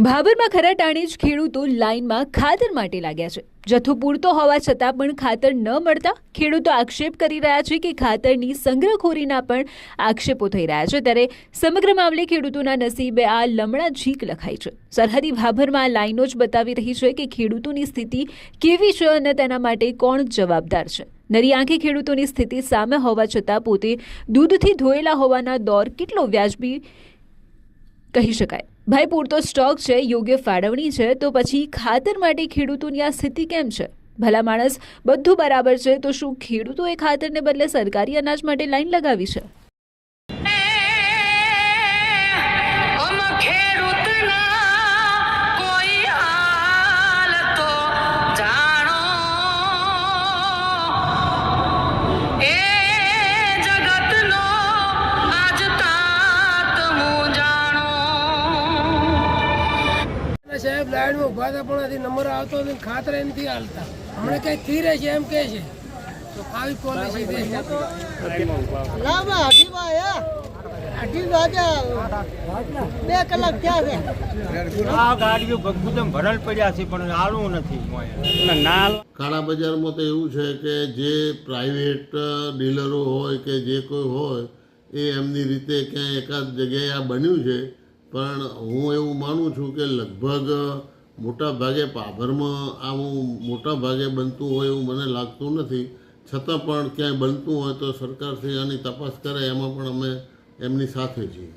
ભાભરમાં ખરા ટાણે જ ખેડૂતો લાઇનમાં ખાતર માટે લાગ્યા છે। જથ્થો પૂરતો હોવા છતાં પણ ખાતર ન મળતા ખેડૂતો આક્ષેપ કરી રહ્યા છે કે ખાતરની સંગ્રહખોરીના પણ આક્ષેપો થઈ રહ્યા છે। ત્યારે સમગ્ર મામલે ખેડૂતોના નસીબે આ લમણા ઝીક લખાઈ છે। સરહદી ભાભરમાં આ લાઈનો જ બતાવી રહી છે કે ખેડૂતોની સ્થિતિ કેવી છે અને તેના માટે કોણ જવાબદાર છે। નરી આંખે ખેડૂતોની સ્થિતિ સામે હોવા છતાં પોતે દૂધથી ધોયેલા હોવાના દોર કેટલો વ્યાજબી કહી શકાય। ભાઈ પૂરતો સ્ટોક છે, યોગ્ય ફાળવણી છે, તો પછી ખાતર માટે ખેડૂતોની આ સ્થિતિ કેમ છે? ભલા માણસ બધું બરાબર છે તો શું ખેડૂતોએ ખાતરને બદલે સરકારી અનાજ માટે લાઈન લગાવી છે? સાહેબ લાઈનમાં ઉભા હતા પણ નંબર આવતો ખાતર એમથી હાલતા હમણાં કઈ થી રહે છે એમ કે છે આવી પોલિસી દે ગાડીઓ ભગભુદમ ભરલ પડ્યા છે પણ આલું નથી। કાળા બજારમાં તો એવું છે કે જે પ્રાઇવેટ ડીલરો હોય કે જે કોઈ હોય એ એમની રીતે ક્યાંય એકાદ જગ્યાએ આ બન્યું છે, પણ હું એવું માનું છું કે લગભગ મોટા ભાગે પાભરમાં આવું મોટા ભાગે બનતું હોય એવું મને લાગતું નથી। છતાં પણ ક્યાંય બનતું હોય તો સરકારશ્રી આની તપાસ કરે, એમાં પણ અમે એમની સાથે છીએ।